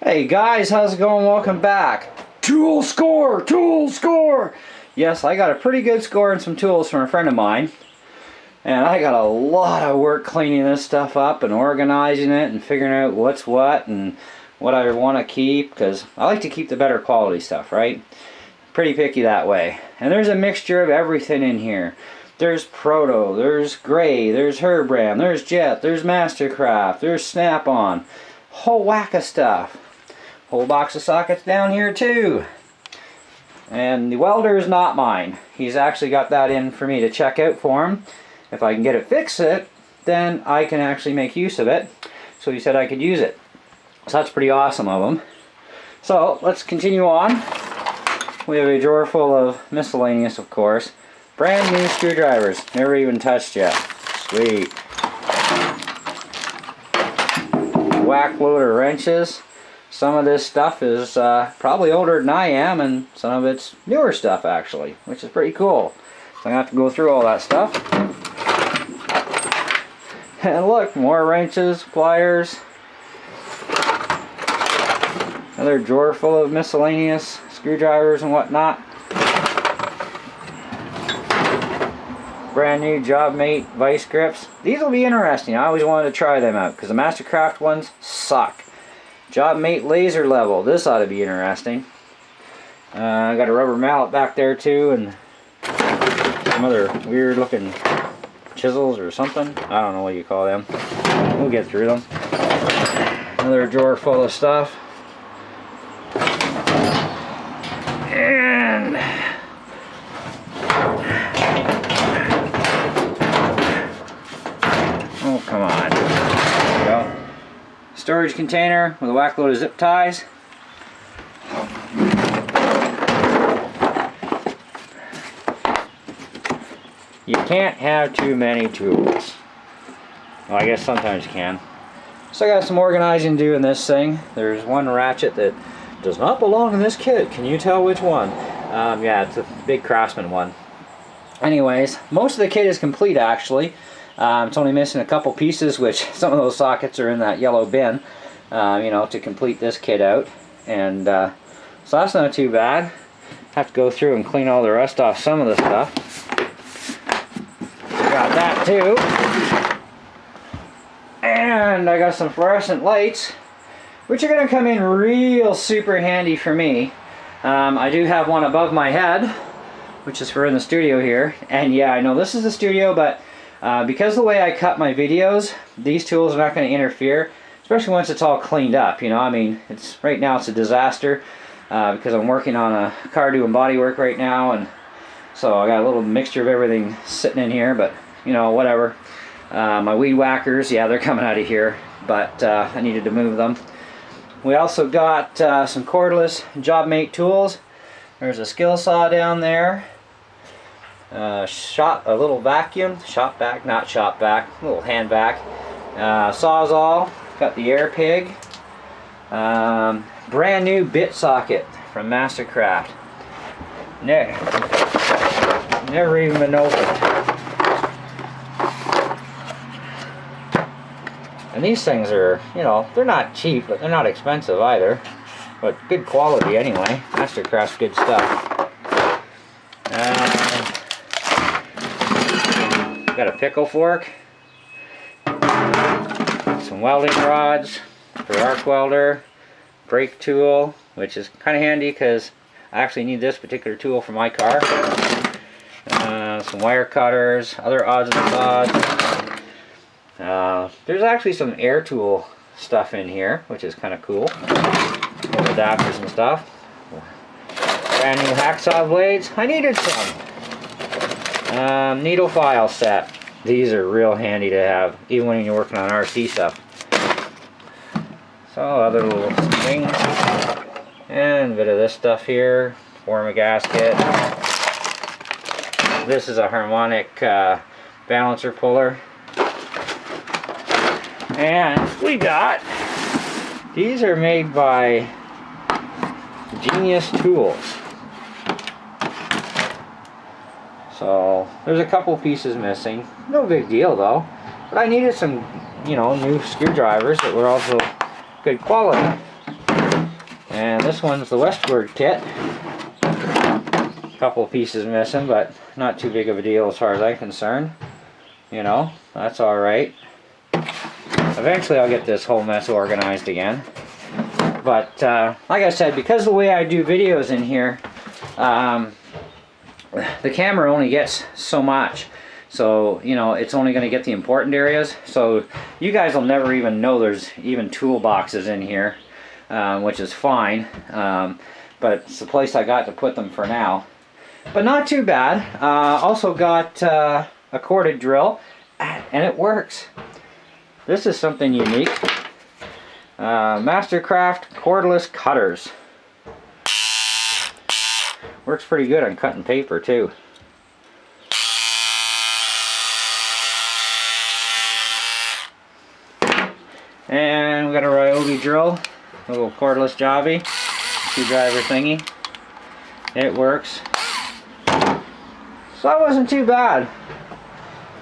Hey guys, how's it going? Welcome back. Tool score! Tool score! Yes, I got a pretty good score on some tools from a friend of mine. And I got a lot of work cleaning this stuff up and organizing it and figuring out what's what and what I want to keep, because I like to keep the better quality stuff, right? Pretty picky that way. And there's a mixture of everything in here. There's Proto, there's Gray, there's Herbrand, there's Jet, there's Mastercraft, there's Snap-on. Whole whack of stuff. Whole box of sockets down here too. And the welder is not mine. He's actually got that in for me to check out for him. If I can get it fixed, then I can actually make use of it. So he said I could use it. So that's pretty awesome of him. So let's continue on. We have a drawer full of miscellaneous, of course. Brand new screwdrivers. Never even touched yet. Sweet. Whack loader wrenches. Some of this stuff is probably older than I am, and some of it's newer stuff actually, which is pretty cool. So I'm going to have to go through all that stuff. And look, more wrenches, pliers. Another drawer full of miscellaneous screwdrivers and whatnot. Brand new JobMate vice grips. These will be interesting. I always wanted to try them out because the Mastercraft ones suck. JobMate laser level. This ought to be interesting. I got a rubber mallet back there too, and some other weird looking chisels or something. I don't know what you call them. We'll get through them. Another drawer full of stuff. And oh, come on. There we go. Storage container with a whack load of zip ties. You can't have too many tools. Well, I guess sometimes you can. So I got some organizing to do in this thing. There's one ratchet that does not belong in this kit. Can you tell which one? Yeah, it's a big Craftsman one. Anyways, most of the kit is complete actually. It's only missing a couple pieces, which some of those sockets are in that yellow bin, you know, to complete this kit out. And so that's not too bad. Have to go through and clean all the rust off some of the stuff. Got that too. And I got some fluorescent lights, which are going to come in real super handy for me. I do have one above my head, which is for in the studio here. And yeah, I know this is the studio, but because of the way I cut my videos, these tools are not going to interfere, especially once it's all cleaned up. You know, I mean, it's right now it's a disaster because I'm working on a car doing body work right now, and so I got a little mixture of everything sitting in here. But you know, whatever. My weed whackers, yeah, they're coming out of here, but I needed to move them. We also got some cordless JobMate tools. There's a skill saw down there. A little vacuum, shop vac, not shop vac, little hand vac. Sawzall, got the air pig. Brand new bit socket from Mastercraft. Never even been opened. And these things are, you know, they're not cheap, but they're not expensive either. But good quality anyway. Mastercraft's good stuff. Got a pickle fork. Some welding rods for arc welder. Brake tool, which is kind of handy because I actually need this particular tool for my car. Some wire cutters, other odds and sods. There's actually some air tool stuff in here, which is kind of cool. Some adapters and stuff. Brand new hacksaw blades. I needed some. Needle file set. These are real handy to have, even when you're working on RC stuff. So other little things. And a bit of this stuff here. Form a gasket. This is a harmonic balancer puller. And we got, these are made by Genius Tools. So there's a couple pieces missing. No big deal though. But I needed some, you know, new screwdrivers that were also good quality. And this one's the Westward kit. A couple of pieces missing, but not too big of a deal as far as I'm concerned. You know, that's alright. Eventually I'll get this whole mess organized again. But like I said, because of the way I do videos in here, the camera only gets so much. So, you know, it's only going to get the important areas. So you guys will never even know there's even toolboxes in here, which is fine. But it's the place I got to put them for now. But not too bad. Also got a corded drill, and it works. This is something unique. Mastercraft cordless cutters. Works pretty good on cutting paper too. And we got a Ryobi drill, a little cordless jobby, screwdriver thingy. It works. So that wasn't too bad.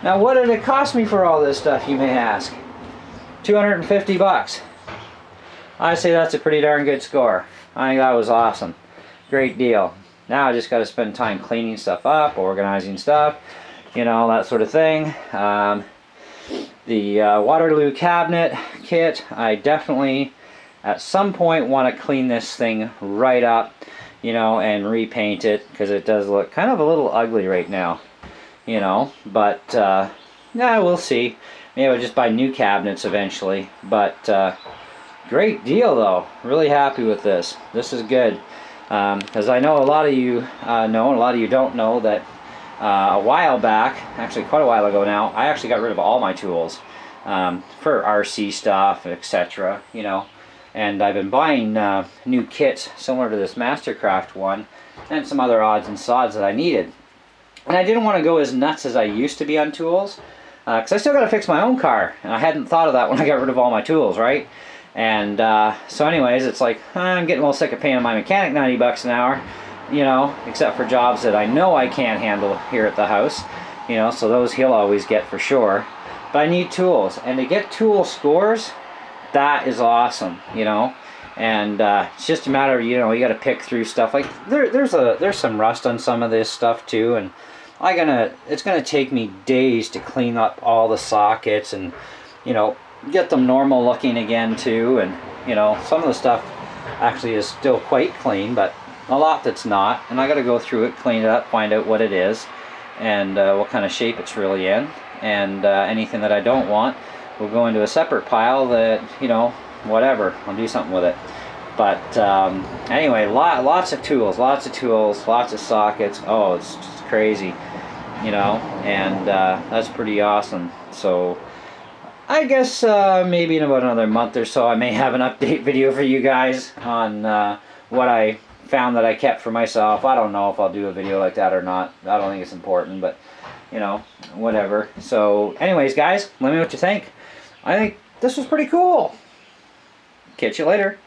Now what did it cost me for all this stuff, you may ask? 250 bucks. I say that's a pretty darn good score. I think that was awesome. Great deal. Now I just got to spend time cleaning stuff up, organizing stuff, you know, that sort of thing. The Waterloo cabinet kit, I definitely at some point want to clean this thing right up, you know, and repaint it, because it does look kind of a little ugly right now, you know. But yeah, we'll see. Maybe I'll just buy new cabinets eventually. But great deal though. Really happy with this. This is good. Because I know a lot of you know, and a lot of you don't know, that a while back, actually quite a while ago now, I actually got rid of all my tools for RC stuff, etc. You know, and I've been buying new kits similar to this Mastercraft one, and some other odds and sods that I needed. And I didn't want to go as nuts as I used to be on tools, because I still got to fix my own car, and I hadn't thought of that when I got rid of all my tools, right? And so anyways, it's like, I'm getting a little sick of paying my mechanic 90 bucks an hour, you know, except for jobs that I know I can't handle here at the house, you know, so those he'll always get for sure. But I need tools, and to get tool scores, that is awesome, you know. And it's just a matter of, you know, you got to pick through stuff. Like there's some rust on some of this stuff too, and it's gonna take me days to clean up all the sockets and, you know, get them normal looking again too. And, you know, some of the stuff actually is still quite clean, but a lot that's not, and I got to go through it, clean it up, find out what it is, and what kind of shape it's really in. And anything that I don't want will go into a separate pile that, you know, whatever, I'll do something with it. But anyway, lots of tools, lots of sockets. Oh, it's just crazy, you know. And that's pretty awesome. So I guess maybe in about another month or so I may have an update video for you guys on what I found that I kept for myself. I don't know if I'll do a video like that or not. I don't think it's important, but, you know, whatever. So anyways, guys, let me know what you think. I think this was pretty cool. Catch you later.